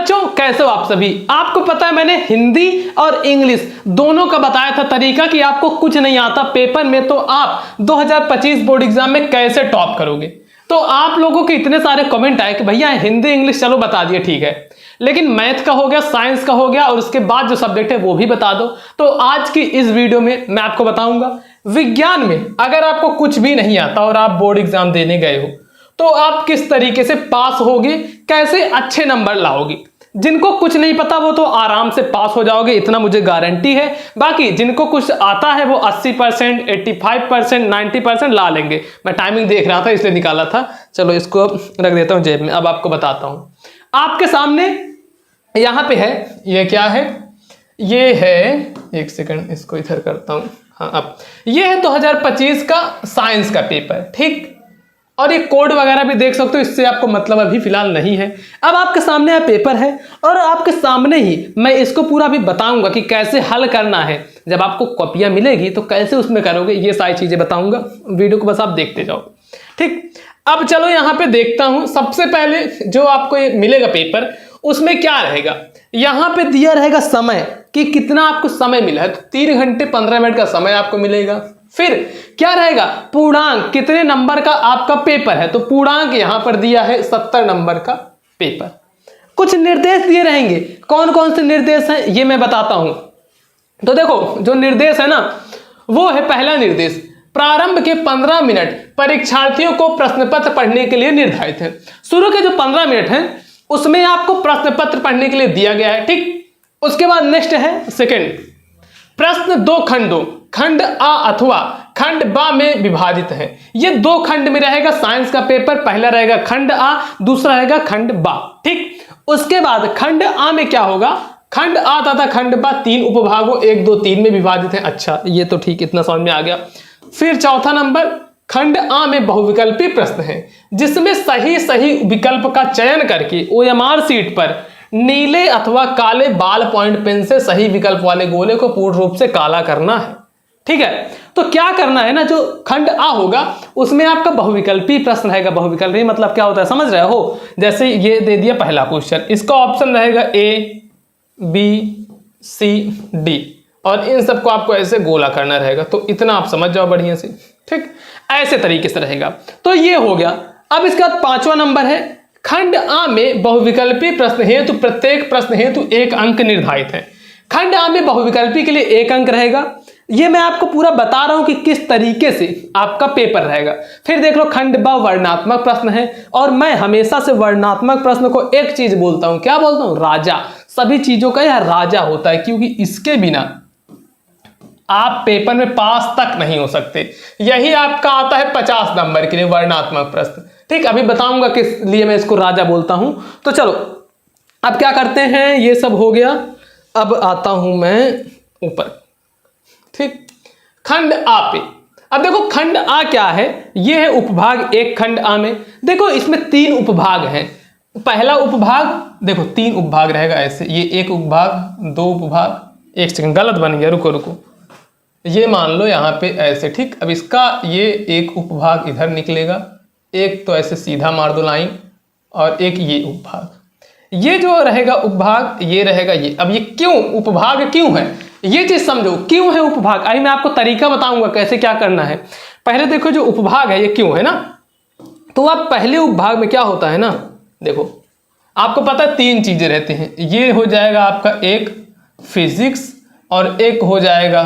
बच्चों कैसे हो आप सभी। आपको पता है मैंने हिंदी और इंग्लिश दोनों का बताया था तरीका कि आपको कुछ नहीं आता पेपर में तो आप 2025 बोर्ड एग्जाम में कैसे टॉप करोगे। तो आप लोगों के इतने सारे कमेंट आए कि भैया हिंदी इंग्लिश चलो बता दिए ठीक है, लेकिन मैथ का हो गया, साइंस का हो गया और उसके बाद जो सब्जेक्ट है वो भी बता दो। तो आज की इस वीडियो में मैं आपको बताऊंगा विज्ञान में अगर आपको कुछ भी नहीं आता और आप बोर्ड एग्जाम देने गए हो तो आप किस तरीके से पास होगे, कैसे अच्छे नंबर लाओगे। जिनको कुछ नहीं पता वो तो आराम से पास हो जाओगे, इतना मुझे गारंटी है। बाकी जिनको कुछ आता है वो 80%, 85%, 90% ला लेंगे। मैं टाइमिंग देख रहा था इसलिए निकाला था। चलो इसको रख देता हूं जेब में। अब आपको बताता हूं, आपके सामने यहां पे है, ये क्या है, ये है, एक सेकंड इसको इधर करता हूं। हाँ, अब ये है 2025 का साइंस का पेपर, ठीक। और ये कोड वगैरह भी देख सकते हो, इससे आपको मतलब अभी फिलहाल नहीं है। अब आपके सामने यह पेपर है और आपके सामने ही मैं इसको पूरा भी बताऊंगा कि कैसे हल करना है। जब आपको कॉपियां मिलेगी तो कैसे उसमें करोगे, ये सारी चीजें बताऊंगा। वीडियो को बस आप देखते जाओ, ठीक। अब चलो यहाँ पे देखता हूं। सबसे पहले जो आपको ये मिलेगा पेपर, उसमें क्या रहेगा, यहाँ पे दिया रहेगा समय कि कितना आपको समय मिला है। तो 3 घंटे 15 मिनट का समय आपको मिलेगा। फिर क्या रहेगा, पूर्णांक, कितने नंबर का आपका पेपर है। तो पूर्णांक यहां पर दिया है 70 नंबर का पेपर। कुछ निर्देश दिए रहेंगे, कौन कौन से निर्देश हैं ये मैं बताता हूं। तो देखो जो निर्देश है ना, वो है पहला निर्देश, प्रारंभ के 15 मिनट परीक्षार्थियों को प्रश्न पत्र पढ़ने के लिए निर्धारित है। शुरू के जो 15 मिनट हैं उसमें आपको प्रश्न पत्र पढ़ने के लिए दिया गया है, ठीक। उसके बाद नेक्स्ट है सेकंड, प्रश्न 2 खंडों, खंड आ अथवा खंड बा में विभाजित है। ये 2 खंड में रहेगा साइंस का पेपर। पहला रहेगा खंड आ, दूसरा रहेगा खंड बा, ठीक। उसके बाद खंड आ में क्या होगा, खंड आ तथा खंड बा 3 उपभागों 1, 2, 3 में विभाजित है। अच्छा ये तो ठीक, इतना समझ में आ गया। फिर चौथा नंबर, खंड आ में बहुविकल्पी प्रश्न है जिसमें सही विकल्प का चयन करके OMR सीट पर नीले अथवा काले बाल पॉइंट पेन से सही विकल्प वाले गोले को पूर्ण रूप से काला करना है, ठीक है। तो क्या करना है ना, जो खंड आ होगा उसमें आपका बहुविकल्पी प्रश्न रहेगा। बहुविकल्पी मतलब क्या होता है समझ रहे हो। जैसे ये दे दिया पहला क्वेश्चन, इसका ऑप्शन रहेगा A, B, C, D और इन सबको आपको ऐसे गोला करना रहेगा। तो इतना आप समझ जाओ बढ़िया से, ठीक। ऐसे तरीके से रहेगा। तो ये हो गया। अब इसका 5वां नंबर है, खंड आ में बहुविकल्पी प्रश्न हेतु प्रत्येक प्रश्न हेतु 1 अंक निर्धारित है। खंड आ में बहुविकल्पी के लिए 1 अंक रहेगा। ये मैं आपको पूरा बता रहा हूं कि किस तरीके से आपका पेपर रहेगा। फिर देख लो खंड ब वर्णात्मक प्रश्न है और मैं हमेशा से वर्णात्मक प्रश्न को एक चीज बोलता हूं, क्या बोलता हूं, राजा। सभी चीजों का यह राजा होता है क्योंकि इसके बिना आप पेपर में पास तक नहीं हो सकते। यही आपका आता है 50 नंबर के लिए वर्णात्मक प्रश्न, ठीक। अभी बताऊंगा किस लिए मैं इसको राजा बोलता हूं। तो चलो अब क्या करते हैं, ये सब हो गया। अब आता हूं मैं ऊपर, ठीक। खंड आ पे अब देखो खंड आ क्या है, ये है उपभाग 1 खंड आ में। देखो इसमें 3 उपभाग हैं। पहला उपभाग देखो 3 उपभाग रहेगा ऐसे, ये 1 उपभाग, 2 उपभाग, 1 सेकंड गलत बन गया, रुको। ये मान लो यहाँ पे ऐसे, ठीक। अब इसका ये 1 उपभाग इधर निकलेगा, एक तो ऐसे सीधा मार दो लाइन और एक ये उपभाग। ये जो रहेगा उपभाग ये रहेगा ये। अब ये क्यों उपभाग क्यों है, ये चीज समझो क्यों है उपभाग। अभी मैं आपको तरीका बताऊंगा कैसे क्या करना है। पहले देखो जो उपभाग है ये क्यों है ना, तो आप पहले उपभाग में क्या होता है ना, देखो आपको पता है 3 चीजें रहती हैं। ये हो जाएगा आपका एक फिजिक्स और एक हो जाएगा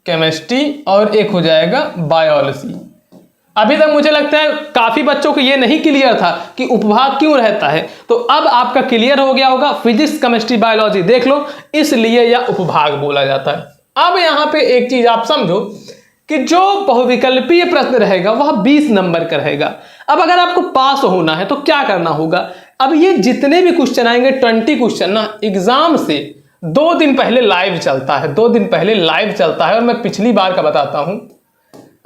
केमिस्ट्री और एक हो जाएगा बायोलॉजी। अभी तक मुझे लगता है काफी बच्चों को ये नहीं क्लियर था कि उपभाग क्यों रहता है, तो अब आपका क्लियर हो गया होगा। फिजिक्स केमिस्ट्री बायोलॉजी देख लो, इसलिए यह उपभाग बोला जाता है। अब यहाँ पे एक चीज आप समझो कि जो बहुविकल्पीय प्रश्न रहेगा वह 20 नंबर का रहेगा। अब अगर आपको पास होना है तो क्या करना होगा, अब ये जितने भी क्वेश्चन आएंगे 20 क्वेश्चन ना एग्जाम से 2 दिन पहले लाइव चलता है। 2 दिन पहले लाइव चलता है। और मैं पिछली बार का बताता हूं,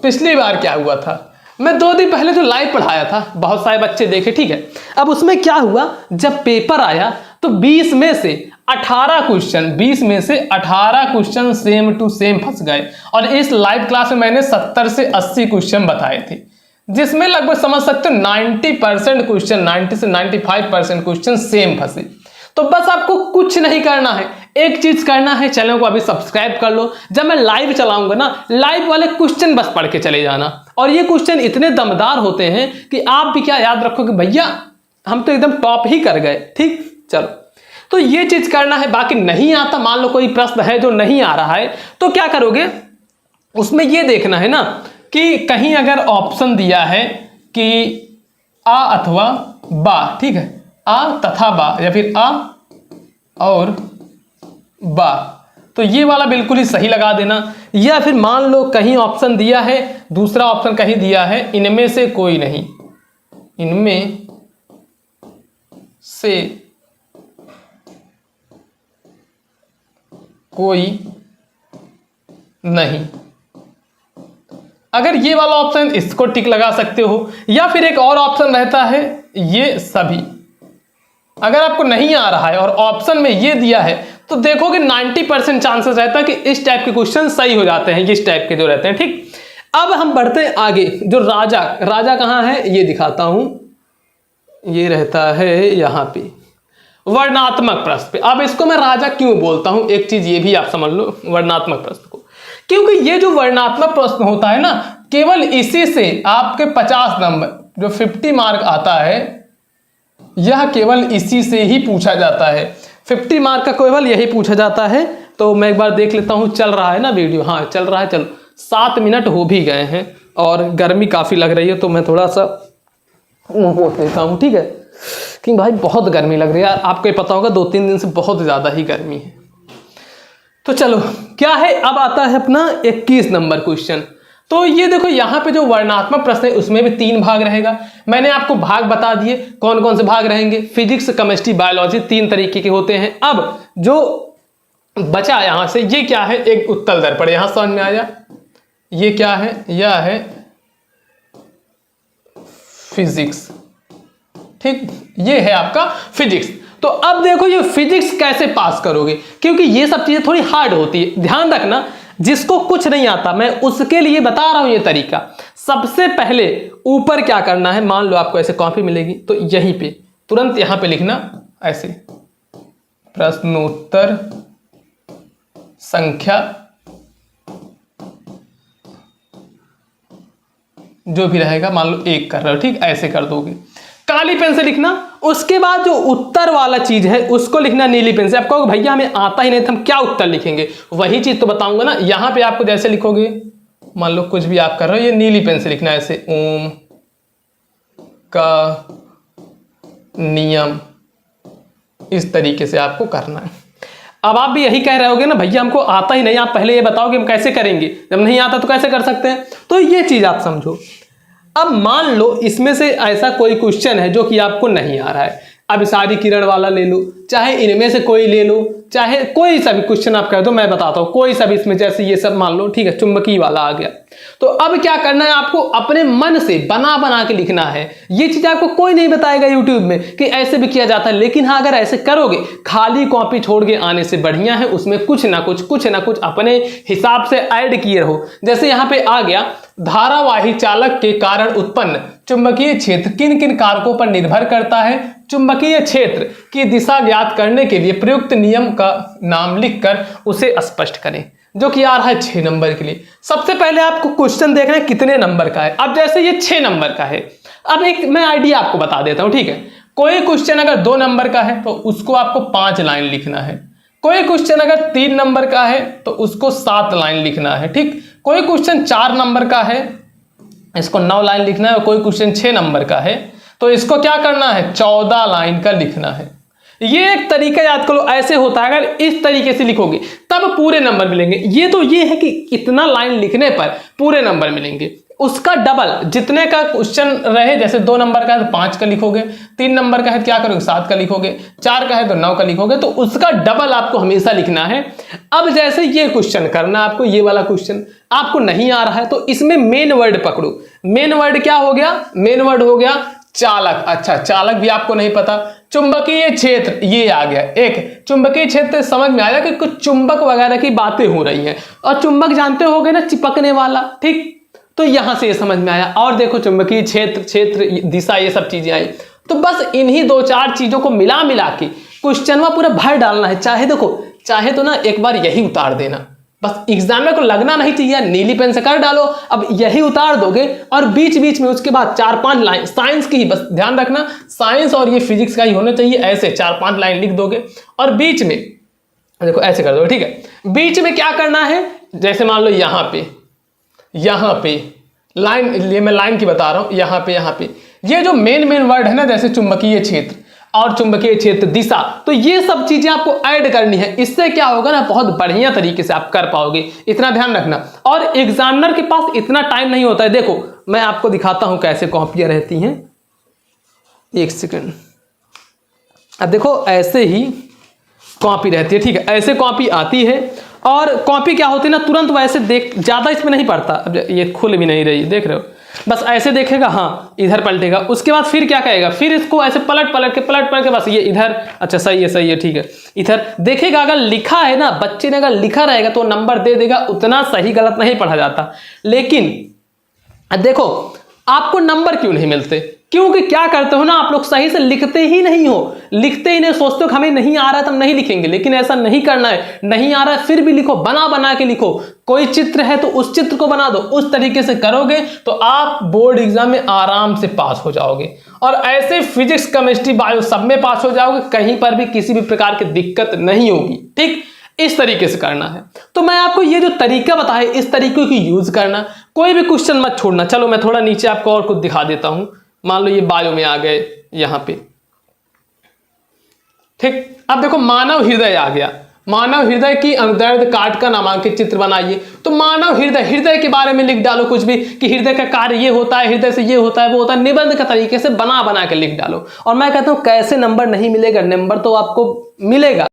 पिछली बार क्या हुआ था। मैं 2 दिन पहले जो लाइव पढ़ाया था बहुत सारे बच्चे देखे, ठीक है। अब उसमें क्या हुआ, जब पेपर आया तो 20 में से 18 क्वेश्चन, 20 में से 18 क्वेश्चन सेम टू सेम फंस गए। और इस लाइव क्लास में मैंने 70 से 80 क्वेश्चन बताए थे, जिसमें लगभग समझ सकते हो 90% क्वेश्चन, 90 से 95% क्वेश्चन सेम फंसे। तो बस आपको कुछ नहीं करना है, एक चीज करना है, चैनल को अभी सब्सक्राइब कर लो। जब मैं लाइव चलाऊंगा ना, लाइव वाले क्वेश्चन बस पढ़ के चले जाना, और ये क्वेश्चन इतने दमदार होते हैं कि आप भी क्या याद रखोगे, भैया हम तो एकदम टॉप ही कर गए। ठीक, चलो तो ये चीज करना है। बाकी नहीं आता, मान लो कोई प्रश्न है जो नहीं आ रहा है, तो क्या करोगे, उसमें ये देखना है ना कि कहीं अगर ऑप्शन दिया है कि आ अथवा बा, ठीक है, आ तथा बा या फिर आ और बा, तो ये वाला बिल्कुल ही सही लगा देना। या फिर मान लो कहीं ऑप्शन दिया है, दूसरा ऑप्शन कहीं दिया है इनमें से कोई नहीं, इनमें से कोई नहीं, अगर ये वाला ऑप्शन, इसको टिक लगा सकते हो। या फिर एक और ऑप्शन रहता है ये सभी, अगर आपको नहीं आ रहा है और ऑप्शन में ये दिया है तो देखोगे 90% चांसेस रहता है कि इस टाइप के क्वेश्चन सही हो जाते हैं, इस टाइप के जो रहते हैं। ठीक, अब हम बढ़ते हैं आगे। जो राजा, राजा कहाँ है ये दिखाता हूं, ये रहता है यहां पे वर्णात्मक प्रश्न पे। अब इसको मैं राजा क्यों बोलता हूं, एक चीज ये भी आप समझ लो वर्णात्मक प्रश्न को, क्योंकि ये जो वर्णात्मक प्रश्न होता है ना, केवल इसी से आपके 50 नंबर जो 50 मार्क आता है, यह केवल इसी से ही पूछा जाता है। 50 मार्क का केवल यही पूछा जाता है। तो मैं एक बार देख लेता हूं, चल रहा है ना वीडियो, हाँ चल रहा है, चलो 7 मिनट हो भी गए हैं और गर्मी काफी लग रही है, तो मैं थोड़ा सा मुंह पोंछ लेता हूं, ठीक है, कि भाई बहुत गर्मी लग रही है यार, आपको पता होगा 2-3 दिन से बहुत ज्यादा ही गर्मी है। तो चलो क्या है, अब आता है अपना 21 नंबर क्वेश्चन। तो ये देखो यहाँ पे जो वर्णात्मक प्रश्न है उसमें भी 3 भाग रहेगा। मैंने आपको भाग बता दिए कौन कौन से भाग रहेंगे, फिजिक्स, केमिस्ट्री, बायोलॉजी, 3 तरीके के होते हैं। अब जो बचा यहां से, ये क्या है, एक उत्तल दर्पण, यहां समझ में आया, ये क्या है, यह है फिजिक्स। ठीक, ये है आपका फिजिक्स। तो अब देखो ये फिजिक्स कैसे पास करोगे, क्योंकि ये सब चीजें थोड़ी हार्ड होती है, ध्यान रखना। जिसको कुछ नहीं आता मैं उसके लिए बता रहा हूं ये तरीका। सबसे पहले ऊपर क्या करना है, मान लो आपको ऐसे कॉपी मिलेगी, तो यहीं पे तुरंत यहां पे लिखना ऐसे प्रश्नोत्तर संख्या जो भी रहेगा, मान लो 1 कर रहे हो, ठीक, ऐसे कर दोगे, काली पेन से लिखना। उसके बाद जो उत्तर वाला चीज है उसको लिखना नीली पेन से। आप कहोगे भैया हमें आता ही नहीं तो हम क्या उत्तर लिखेंगे, वही चीज तो बताऊंगा ना। यहां पे आपको जैसे लिखोगे, मान लो कुछ भी आप कर रहे हो, ये नीली पेन से लिखना है ऐसे, ओम का नियम, इस तरीके से आपको करना है। अब आप भी यही कह रहे होगे ना, भैया हमको आता ही नहीं, आप पहले ये बताओ कि हम कैसे करेंगे, जब नहीं आता तो कैसे कर सकते हैं। तो ये चीज आप समझो। अब मान लो इसमें से ऐसा कोई क्वेश्चन है जो कि आपको नहीं आ रहा है, अब सारी किरण वाला ले लो, चाहे इनमें से कोई ले लो, चाहे कोई सा भी क्वेश्चन आप कह दो, मैं बताता हूं कोई सा भी, इसमें जैसे ये सब मान लो, ठीक है, चुंबकीय वाला आ गया। तो अब क्या करना है, आपको अपने मन से बना बना के लिखना है। ये चीज आपको कोई नहीं बताएगा यूट्यूब में कि ऐसे भी किया जाता है, लेकिन हाँ अगर ऐसे करोगे, खाली कॉपी छोड़ के आने से बढ़िया है उसमें कुछ ना कुछ अपने हिसाब से ऐड किए रहो। जैसे यहाँ पे आ गया, धारावाही चालक के कारण उत्पन्न चुंबकीय क्षेत्र किन किन कारकों पर निर्भर करता है, चुंबकीय क्षेत्र की दिशा ज्ञात करने के लिए प्रयुक्त नियम का नाम लिखकर उसे स्पष्ट करें, जो कि आ रहा है 6 नंबर के लिए। सबसे पहले आपको क्वेश्चन देखना है कितने नंबर का है। अब जैसे ये 6 नंबर का है, अब एक मैं आइडिया आपको बता देता हूं, ठीक है। कोई क्वेश्चन अगर 2 नंबर का है तो उसको आपको 5 लाइन लिखना है। कोई क्वेश्चन अगर 3 नंबर का है तो उसको 7 लाइन लिखना है, ठीक। कोई क्वेश्चन 4 नंबर का है, इसको 9 लाइन लिखना है। और कोई क्वेश्चन 6 नंबर का है तो इसको क्या करना है, 14 लाइन का लिखना है। ये एक तरीका याद करो, ऐसे होता है, अगर इस तरीके से लिखोगे तब पूरे नंबर मिलेंगे। ये तो ये है कि इतना लाइन लिखने पर पूरे नंबर मिलेंगे, उसका डबल जितने का क्वेश्चन रहे, जैसे 2 नंबर का है तो 5 का लिखोगे, 3 नंबर का है तो क्या करोगे 7 का लिखोगे, 4 का है तो 9 का लिखोगे, तो उसका डबल आपको हमेशा लिखना है। अब जैसे ये क्वेश्चन करना आपको, ये वाला क्वेश्चन आपको नहीं आ रहा है तो इसमें मेन वर्ड पकड़ो। मेन वर्ड क्या हो गया, मेन वर्ड हो गया चालक। अच्छा, चालक भी आपको नहीं पता। चुंबकीय क्षेत्र ये आ गया, एक चुंबकीय क्षेत्र समझ में आया कि कुछ चुंबक वगैरह की बातें हो रही हैं, और चुंबक जानते होगे ना, चिपकने वाला, ठीक। तो यहां से ये समझ में आया। और देखो चुंबकीय क्षेत्र, क्षेत्र, दिशा, ये सब चीजें आई। तो बस इन्हीं 2-4 चीजों को मिला के क्वेश्चनवा पूरा भर डालना है। चाहे देखो, चाहे तो ना एक बार यही उतार देना, बस एग्जामिनर को लगना नहीं चाहिए, नीली पेन से कर डालो। अब यही उतार दोगे और बीच बीच में उसके बाद 4-5 लाइन साइंस की ही, बस ध्यान रखना साइंस और ये फिजिक्स का ही होना चाहिए। ऐसे 4-5 लाइन लिख दोगे और बीच में देखो ऐसे कर दो, ठीक है। बीच में क्या करना है, जैसे मान लो यहाँ पे लाइन, ये मैं लाइन की बता रहा हूँ, यहाँ पे ये जो मेन वर्ड है ना, जैसे चुंबकीय क्षेत्र और चुंबकीय क्षेत्र दिशा, तो ये सब चीजें आपको ऐड करनी है। इससे क्या होगा ना, बहुत बढ़िया तरीके से आप कर पाओगे, इतना ध्यान रखना। और एग्जामिनर के पास इतना टाइम नहीं होता है। देखो मैं आपको दिखाता हूं कैसे कॉपियां रहती हैं, एक सेकंड। अब देखो ऐसे ही कॉपी रहती है, ठीक है, ऐसे कॉपी आती है। और कॉपी क्या होती है ना, तुरंत वैसे देख, ज्यादा इसमें नहीं पड़ता। अब ये खुल भी नहीं रही, देख रहे हो, बस ऐसे देखेगा, हाँ इधर पलटेगा, उसके बाद फिर क्या कहेगा, फिर इसको ऐसे पलट के बस ये इधर, अच्छा सही है, ठीक है, इधर देखेगा। अगर लिखा है ना, बच्चे ने अगर लिखा रहेगा तो नंबर दे देगा, उतना सही गलत नहीं पढ़ा जाता। लेकिन देखो आपको नंबर क्यों नहीं मिलते, क्योंकि क्या करते हो ना आप लोग, सही से लिखते ही नहीं हो, सोचते हो हमें नहीं आ रहा है तो हम नहीं लिखेंगे। लेकिन ऐसा नहीं करना है, नहीं आ रहा है फिर भी लिखो, बना के लिखो। कोई चित्र है तो उस चित्र को बना दो, उस तरीके से करोगे तो आप बोर्ड एग्जाम में आराम से पास हो जाओगे। और ऐसे फिजिक्स, केमिस्ट्री, बायो सब में पास हो जाओगे, कहीं पर भी किसी भी प्रकार की दिक्कत नहीं होगी। ठीक, इस तरीके से करना है। तो मैं आपको ये जो तरीका बताया, इस तरीके की यूज करना, कोई भी क्वेश्चन मत छोड़ना। चलो मैं थोड़ा नीचे आपको और कुछ दिखा देता हूं। मान लो ये बायो में आ गए यहां पे, ठीक। अब देखो मानव हृदय आ गया, मानव हृदय की अनुदैर्ध्य काट का नामांकित चित्र बनाइए। तो मानव हृदय के बारे में लिख डालो कुछ भी, कि हृदय का कार्य ये होता है, हृदय से ये होता है, वो होता है, निबंध का तरीके से बना के लिख डालो। और मैं कहता हूं कैसे नंबर नहीं मिलेगा, नंबर तो आपको मिलेगा।